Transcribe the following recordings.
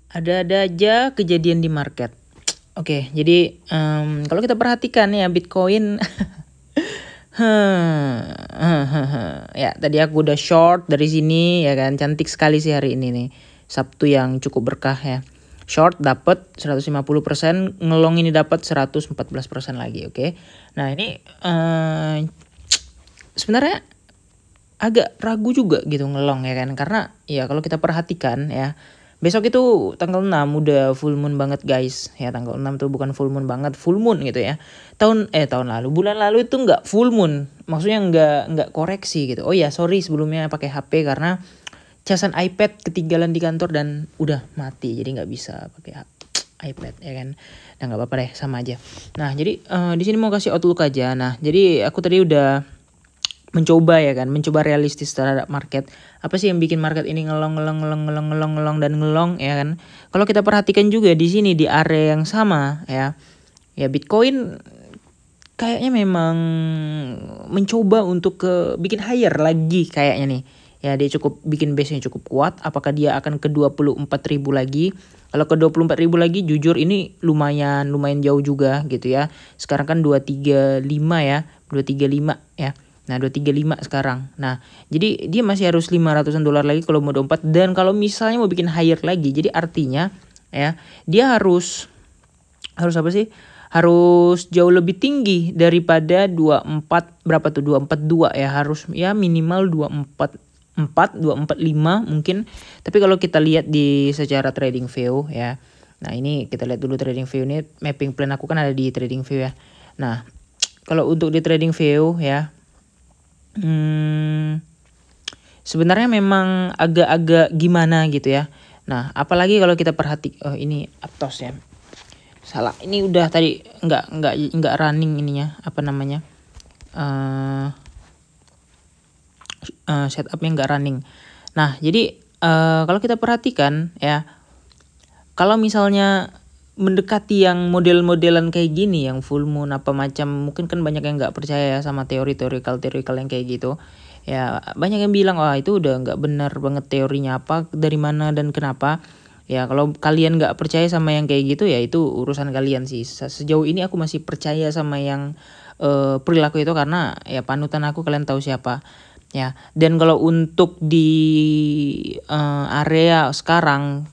Ada-ada aja kejadian di market. Oke, jadi kalau kita perhatikan ya Bitcoin, ya tadi aku udah short dari sini ya kan, cantik sekali sih hari ini nih, Sabtu yang cukup berkah ya. Short dapat 150%, ngelong ini dapat 114% lagi, oke. Nah ini sebenarnya agak ragu juga gitu ngelong ya kan, karena ya kalau kita perhatikan ya, besok itu tanggal 6 udah full moon banget guys. Ya tanggal 6 tuh bukan full moon banget, full moon gitu ya. Tahun lalu, bulan lalu itu enggak full moon. Maksudnya enggak koreksi gitu. Oh ya, sorry sebelumnya pakai HP karena casan iPad ketinggalan di kantor dan udah mati. Jadi enggak bisa pakai iPad ya kan. Nah, enggak apa-apa deh, sama aja. Nah, jadi di sini mau kasih outlook aja. Nah, jadi aku tadi udah mencoba realistis terhadap market. Apa sih yang bikin market ini ngelong dan ngelong ya kan? Kalau kita perhatikan juga di sini di area yang sama ya. Ya Bitcoin kayaknya memang mencoba untuk bikin higher lagi kayaknya nih. Ya dia cukup bikin base-nya cukup kuat. Apakah dia akan ke 24.000 lagi? Kalau ke 24.000 lagi jujur ini lumayan jauh juga gitu ya. Sekarang kan 235 ya, 235 ya. Nah 235 sekarang. Nah jadi dia masih harus $500 lagi kalau mau 24. Dan kalau misalnya mau bikin higher lagi, jadi artinya ya dia harus apa sih? Harus jauh lebih tinggi daripada 24, berapa tuh, 242 ya, harus ya minimal 245 mungkin. Tapi kalau kita lihat di secara trading view ya. Nah ini kita lihat dulu trading view ini, mapping plan aku kan ada di trading view ya. Nah kalau untuk di trading view ya, sebenarnya memang agak-agak gimana gitu ya. Nah apalagi kalau kita ini Aptos ya, salah, ini udah tadi nggak running ininya, apa namanya, setupnya nggak running. Nah jadi kalau kita perhatikan ya, kalau misalnya mendekati yang model-modelan kayak gini, yang full moon apa macam, mungkin kan banyak yang nggak percaya ya sama teori-teorikal yang kayak gitu ya. Banyak yang bilang wah itu udah nggak benar banget teorinya, apa dari mana dan kenapa ya. Kalau kalian nggak percaya sama yang kayak gitu ya itu urusan kalian sih. Sejauh ini aku masih percaya sama yang perilaku itu karena ya panutan aku, kalian tahu siapa ya. Dan kalau untuk di area sekarang,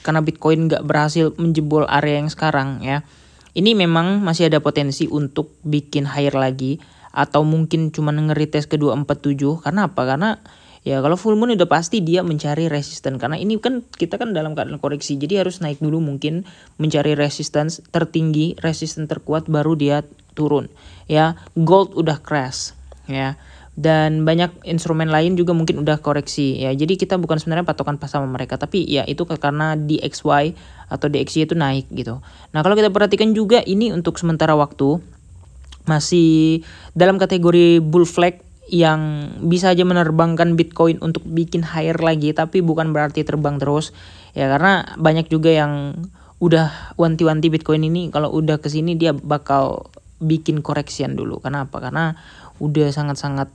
karena Bitcoin nggak berhasil menjebol area yang sekarang ya, ini memang masih ada potensi untuk bikin higher lagi, atau mungkin cuma nge-retest ke 247. Karena apa? Karena ya kalau full moon udah pasti dia mencari resisten, karena ini kan kita kan dalam keadaan koreksi, jadi harus naik dulu mungkin mencari resistance tertinggi, resisten terkuat, baru dia turun ya. Gold udah crash ya, dan banyak instrumen lain juga mungkin udah koreksi ya. Jadi kita bukan sebenarnya patokan pas sama mereka, tapi ya itu karena DXY atau DXY itu naik gitu. Nah kalau kita perhatikan juga ini untuk sementara waktu masih dalam kategori bull flag, yang bisa aja menerbangkan Bitcoin untuk bikin higher lagi, tapi bukan berarti terbang terus ya. Karena banyak juga yang udah wanti-wanti Bitcoin ini kalau udah kesini dia bakal bikin correction dulu. Karena apa? Karena udah sangat-sangat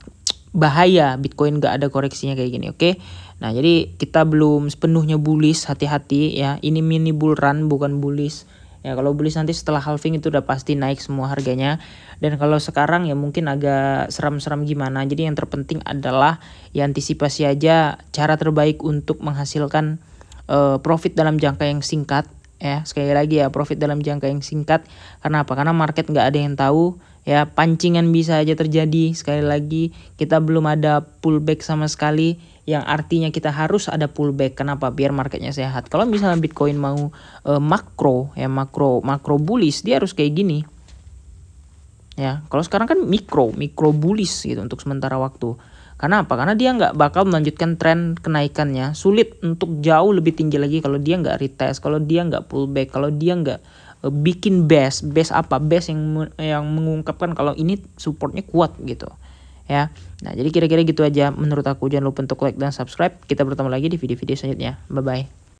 bahaya Bitcoin gak ada koreksinya kayak gini, oke? Nah jadi kita belum sepenuhnya bullish, hati-hati ya. Ini mini bull run bukan bullish ya. Kalau bullish nanti setelah halving itu udah pasti naik semua harganya. Dan kalau sekarang ya mungkin agak seram-seram gimana. Jadi yang terpenting adalah ya antisipasi aja, cara terbaik untuk menghasilkan profit dalam jangka yang singkat ya. Sekali lagi ya, profit dalam jangka yang singkat. Karena apa? Karena market nggak ada yang tahu ya, pancingan bisa aja terjadi. Sekali lagi kita belum ada pullback sama sekali, yang artinya kita harus ada pullback. Kenapa? Biar marketnya sehat. Kalau misalnya Bitcoin mau makro bullish, dia harus kayak gini ya. Kalau sekarang kan mikro bullish gitu untuk sementara waktu. Karena apa? Karena dia nggak bakal melanjutkan tren kenaikannya. Sulit untuk jauh lebih tinggi lagi kalau dia nggak retest, kalau dia nggak pullback, kalau dia nggak bikin base apa, base yang mengungkapkan kalau ini supportnya kuat gitu ya. Nah jadi kira-kira gitu aja menurut aku. Jangan lupa untuk like dan subscribe. Kita bertemu lagi di video-video selanjutnya. Bye bye.